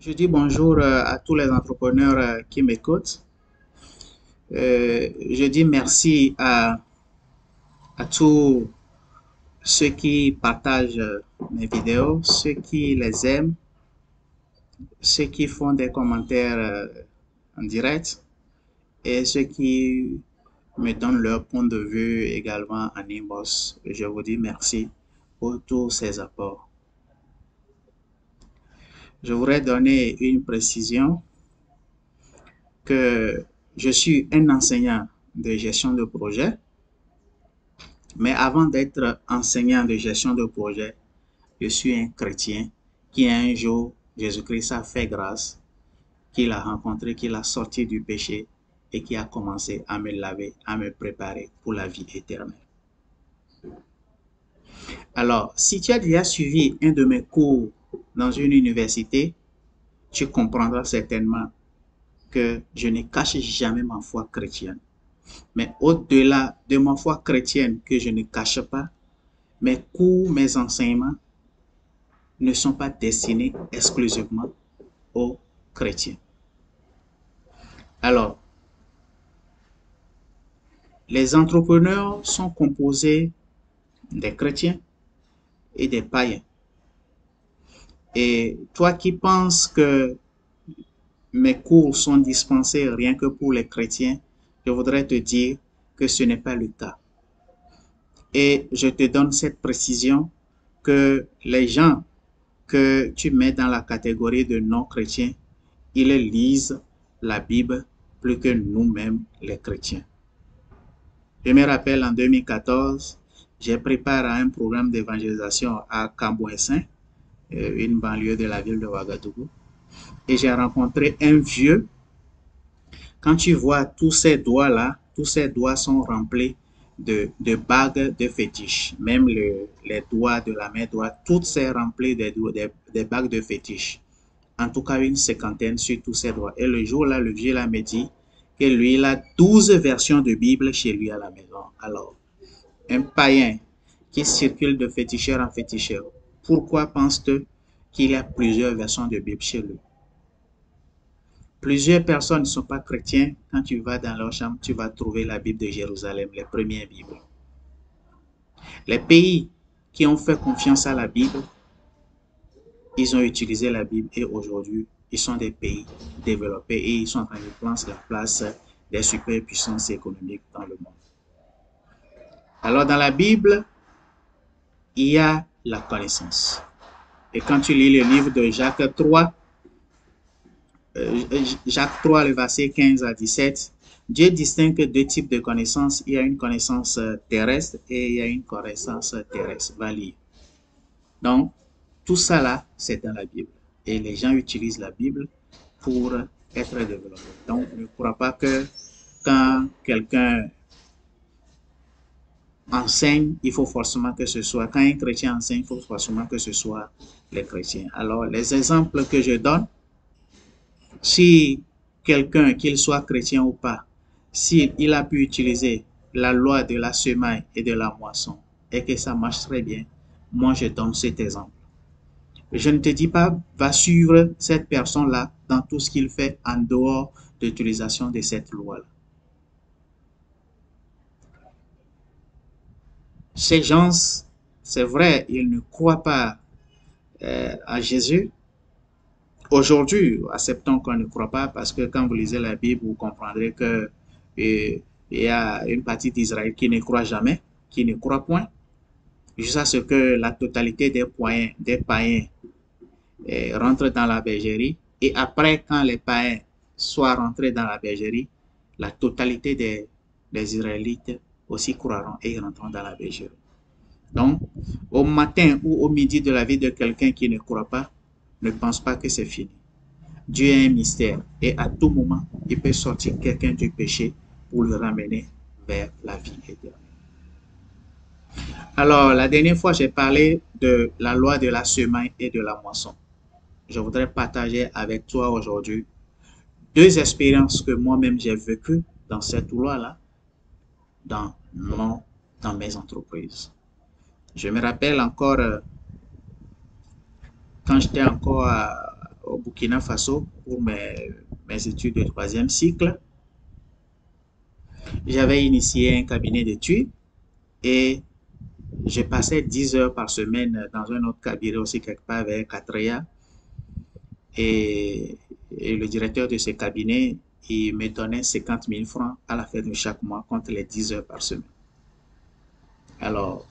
Je dis bonjour à tous les entrepreneurs qui m'écoutent. Je dis merci à tous ceux qui partagent mes vidéos, ceux qui les aiment, ceux qui font des commentaires en direct et ceux qui me donnent leur point de vue également en inbox. Je vous dis merci pour tous ces apports. Je voudrais donner une précision que je suis un enseignant de gestion de projet. Mais avant d'être enseignant de gestion de projet, je suis un chrétien qui un jour, Jésus-Christ a fait grâce, qu'il a rencontré, qu'il a sorti du péché et qui a commencé à me laver, à me préparer pour la vie éternelle. Alors, si tu as déjà suivi un de mes cours dans une université, tu comprendras certainement que je ne cache jamais ma foi chrétienne. Mais au-delà de ma foi chrétienne que je ne cache pas, mes cours, mes enseignements ne sont pas destinés exclusivement aux chrétiens. Alors, les entrepreneurs sont composés des chrétiens et des païens. Et toi qui penses que mes cours sont dispensés rien que pour les chrétiens, je voudrais te dire que ce n'est pas le cas. Et je te donne cette précision que les gens que tu mets dans la catégorie de non-chrétiens, ils lisent la Bible plus que nous-mêmes les chrétiens. Je me rappelle en 2014, j'ai préparé un programme d'évangélisation à Cambouessin, une banlieue de la ville de Ouagadougou, et j'ai rencontré un vieux. Quand tu vois tous ces doigts-là, tous ces doigts sont remplis de bagues de fétiche. Même les doigts de la main droite, toutes sont remplies des bagues de fétiche. En tout cas, une cinquantaine sur tous ses doigts. Et le jour-là, le vieux là me dit que lui, il a 12 versions de Bible chez lui à la maison. Alors, un païen qui circule de féticheur en féticheur, pourquoi penses-tu qu'il y a plusieurs versions de Bible chez lui? Plusieurs personnes ne sont pas chrétiens. Quand tu vas dans leur chambre, tu vas trouver la Bible de Jérusalem, les premières Bibles. Les pays qui ont fait confiance à la Bible, ils ont utilisé la Bible et aujourd'hui, ils sont des pays développés et ils sont en train de prendre la place des superpuissances économiques dans le monde. Alors dans la Bible, il y a la connaissance. Et quand tu lis le livre de Jacques 3, Jacques 3, le verset 15 à 17, Dieu distingue deux types de connaissances. Il y a une connaissance terrestre et il y a une connaissance terrestre, valide. Donc, tout ça là, c'est dans la Bible. Et les gens utilisent la Bible pour être développés. Donc, ne crois pas que quand quelqu'un enseigne, il faut forcément que ce soit, quand un chrétien enseigne, il faut forcément que ce soit les chrétiens. Alors, les exemples que je donne, si quelqu'un, qu'il soit chrétien ou pas, s'il a pu utiliser la loi de la semaille et de la moisson et que ça marche très bien, moi je donne cet exemple. Je ne te dis pas, va suivre cette personne-là dans tout ce qu'il fait en dehors de l'utilisation de cette loi-là. Ces gens, c'est vrai, ils ne croient pas à Jésus. Aujourd'hui, acceptons qu'on ne croit pas parce que quand vous lisez la Bible, vous comprendrez que il y a une partie d'Israël qui ne croit jamais, qui ne croit point, jusqu'à ce que la totalité des païens rentrent dans la bergerie. Et après, quand les païens soient rentrés dans la bergerie, la totalité des Israélites aussi croiront et rentreront dans la bergerie. Donc, au matin ou au midi de la vie de quelqu'un qui ne croit pas, ne pense pas que c'est fini. Dieu est un mystère et à tout moment, il peut sortir quelqu'un du péché pour le ramener vers la vie éternelle. Alors, la dernière fois, j'ai parlé de la loi de la semaille et de la moisson. Je voudrais partager avec toi aujourd'hui deux expériences que moi-même j'ai vécues dans cette loi-là, dans, dans mes entreprises. Je me rappelle encore quand j'étais encore au Burkina Faso pour mes études de troisième cycle. J'avais initié un cabinet d'études et je passais 10 heures par semaine dans un autre cabinet aussi quelque part vers Catria. Et, et le directeur de ce cabinet, il me donnait 50 000 francs à la fin de chaque mois contre les 10 heures par semaine. Alors,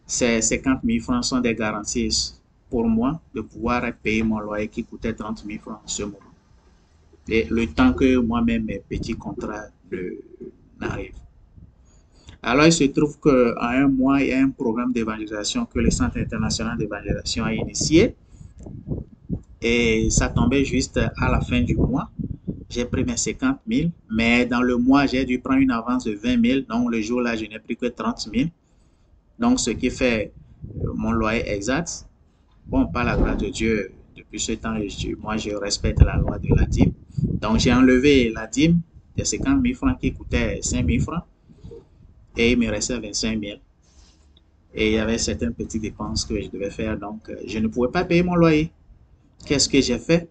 ces 50 000 francs sont des garanties pour moi de pouvoir payer mon loyer qui coûtait 30 000 francs en ce moment. Et le temps que moi-même mes petits contrats n'arrivent. Alors, il se trouve qu'en un mois, il y a un programme d'évangélisation que le Centre international d'évangélisation a initié. Et ça tombait juste à la fin du mois. J'ai pris mes 50 000, mais dans le mois, j'ai dû prendre une avance de 20 000. Donc, le jour-là, je n'ai pris que 30 000. Donc, ce qui fait mon loyer exact. Bon, par la grâce de Dieu, depuis ce temps, moi, je respecte la loi de la dîme. Donc, j'ai enlevé la dîme de 50 000 francs qui coûtait 5 000 francs et il me restait 25 000. Et il y avait certaines petites dépenses que je devais faire. Donc, je ne pouvais pas payer mon loyer. Qu'est-ce que j'ai fait?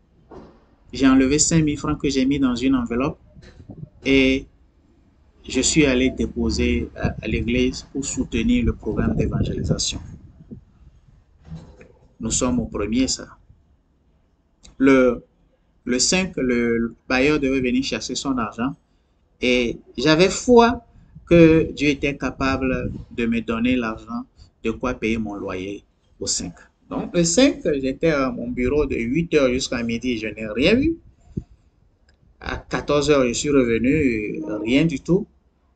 J'ai enlevé 5 000 francs que j'ai mis dans une enveloppe et je suis allé déposer à l'église pour soutenir le programme d'évangélisation. Nous sommes au premier, ça. Le 5, le bailleur devait venir chercher son argent et j'avais foi que Dieu était capable de me donner l'argent de quoi payer mon loyer au 5. Donc, le 5, j'étais à mon bureau de 8 heures jusqu'à midi, je n'ai rien vu. À 14 heures, je suis revenu, rien du tout.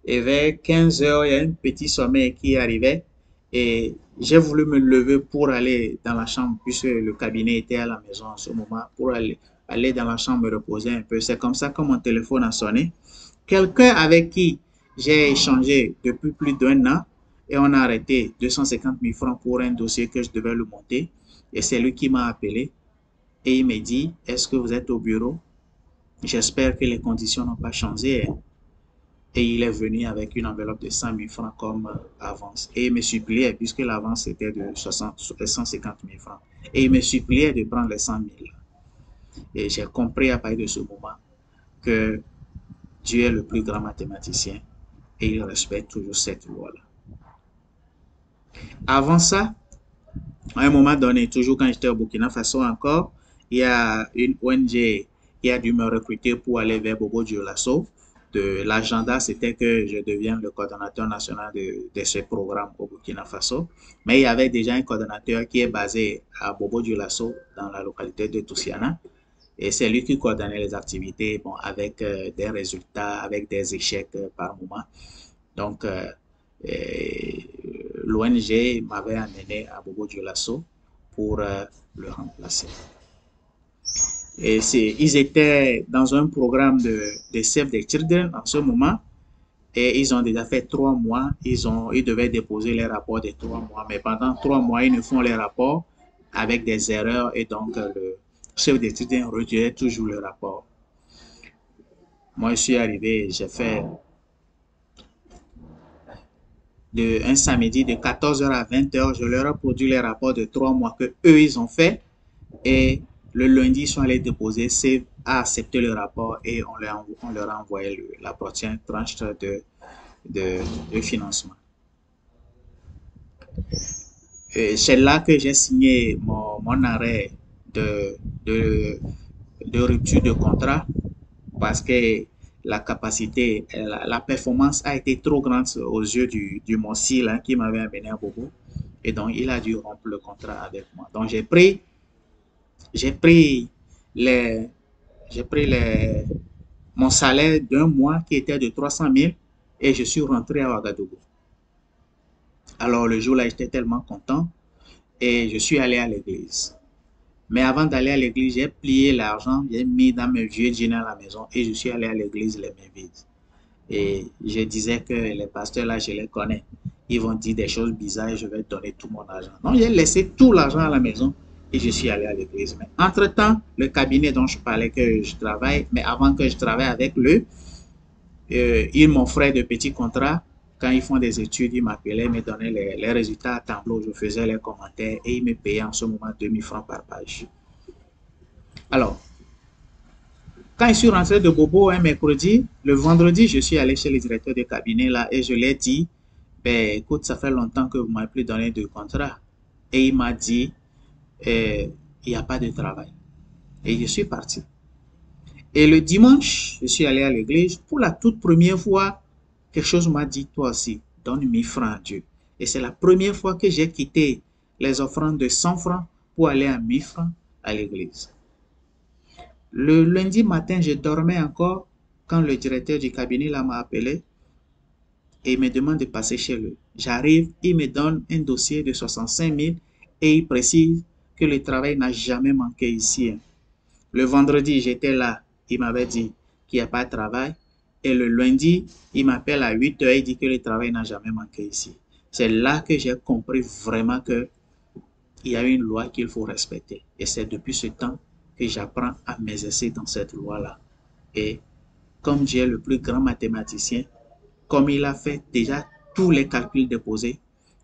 Et vers 15 heures, il y a un petit sommeil qui arrivait. Et j'ai voulu me lever pour aller dans la chambre, puisque le cabinet était à la maison en ce moment, pour aller dans la chambre me reposer un peu. C'est comme ça que mon téléphone a sonné. Quelqu'un avec qui j'ai échangé depuis plus d'1 an, et on a arrêté 250 000 francs pour un dossier que je devais le monter. Et c'est lui qui m'a appelé. Et il me dit, est-ce que vous êtes au bureau? J'espère que les conditions n'ont pas changé. Et il est venu avec une enveloppe de 100 000 francs comme avance. Et il me suppliait, puisque l'avance était de 150 000 francs. Et il me suppliait de prendre les 100 000. Et j'ai compris à partir de ce moment que Dieu est le plus grand mathématicien et il respecte toujours cette loi-là. Avant ça, à un moment donné, toujours quand j'étais au Burkina Faso encore, il y a une ONG qui a dû me recruter pour aller vers Bobo Dioulasso. L'agenda, c'était que je devienne le coordonnateur national de ce programme au Burkina Faso. Mais il y avait déjà un coordonnateur qui est basé à Bobo Dioulasso, dans la localité de Toussiana. Et c'est lui qui coordonnait les activités, bon, avec des résultats, avec des échecs par moment. Donc, l'ONG m'avait amené à Bobo Dioulasso pour le remplacer. Et ils étaient dans un programme de Save the Children en ce moment. Et ils ont déjà fait 3 mois. Ils devaient déposer les rapports des 3 mois. Mais pendant 3 mois, ils ne font les rapports avec des erreurs. Et donc, le chef d'étudiant retirait toujours le rapport. Moi, je suis arrivé, j'ai fait un samedi de 14h à 20h. Je leur ai produit les rapports de 3 mois que eux ils ont fait. Et le lundi, ils sont allés déposer, c'est à accepter le rapport et on leur a envoyé la prochaine tranche de financement. C'est là que j'ai signé mon arrêt de rupture de contrat parce que la capacité, la performance a été trop grande aux yeux du Mossi là, qui m'avait amené à Bobo. Et donc, il a dû rompre le contrat avec moi. Donc, j'ai pris mon salaire d'un mois qui était de 300 000 et je suis rentré à Ouagadougou. Alors le jour-là, j'étais tellement content et je suis allé à l'église. Mais avant d'aller à l'église, j'ai plié l'argent, j'ai mis dans mes vieux jeans à la maison et je suis allé à l'église les mains vides. Et je disais que les pasteurs là, je les connais. Ils vont dire des choses bizarres et je vais donner tout mon argent. Donc j'ai laissé tout l'argent à la maison et je suis allé à l'église. Mais entre-temps, le cabinet dont je parlais que je travaille, mais avant que je travaille avec eux, ils m'offraient de petits contrats. Quand ils font des études, ils m'appelaient, me donnaient les résultats à tableau, je faisais les commentaires et ils me payaient en ce moment 2000 francs par page. Alors, quand je suis rentré de Bobo un mercredi, le vendredi, je suis allé chez le directeur de cabinet là et je lui ai dit, ben écoute, ça fait longtemps que vous m'avez plus donné de contrat. Et il m'a dit, il n'y a pas de travail. Et je suis parti. Et le dimanche, je suis allé à l'église. Pour la toute première fois, quelque chose m'a dit, toi aussi, donne 1 000 francs à Dieu. Et c'est la première fois que j'ai quitté les offrandes de 100 francs pour aller à 1 000 francs à l'église. Le lundi matin, je dormais encore quand le directeur du cabinet m'a appelé et il me demande de passer chez lui. J'arrive, il me donne un dossier de 65 000 et il précise que le travail n'a jamais manqué ici. Le vendredi, j'étais là, il m'avait dit qu'il n'y a pas de travail. Et le lundi, il m'appelle à 8 heures et dit que le travail n'a jamais manqué ici. C'est là que j'ai compris vraiment qu'il y a une loi qu'il faut respecter. Et c'est depuis ce temps que j'apprends à m'exercer dans cette loi-là. Et comme Dieu est le plus grand mathématicien, comme il a fait déjà tous les calculs déposés,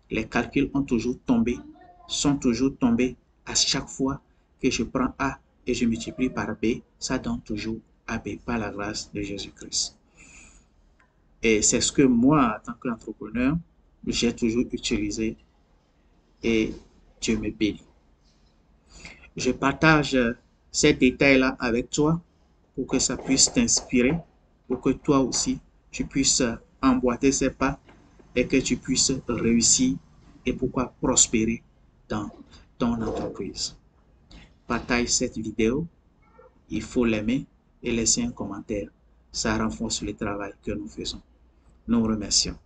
les calculs ont toujours tombé, sont toujours tombés à chaque fois que je prends A et je multiplie par B, ça donne toujours AB par la grâce de Jésus-Christ. Et c'est ce que moi, en tant qu'entrepreneur, j'ai toujours utilisé et Dieu me bénit. Je partage ces détails-là avec toi pour que ça puisse t'inspirer, pour que toi aussi, tu puisses emboîter ces pas et que tu puisses réussir et pourquoi prospérer dans ton entreprise. Partage cette vidéo, il faut l'aimer et laisser un commentaire. Ça renforce le travail que nous faisons. Nous remercions.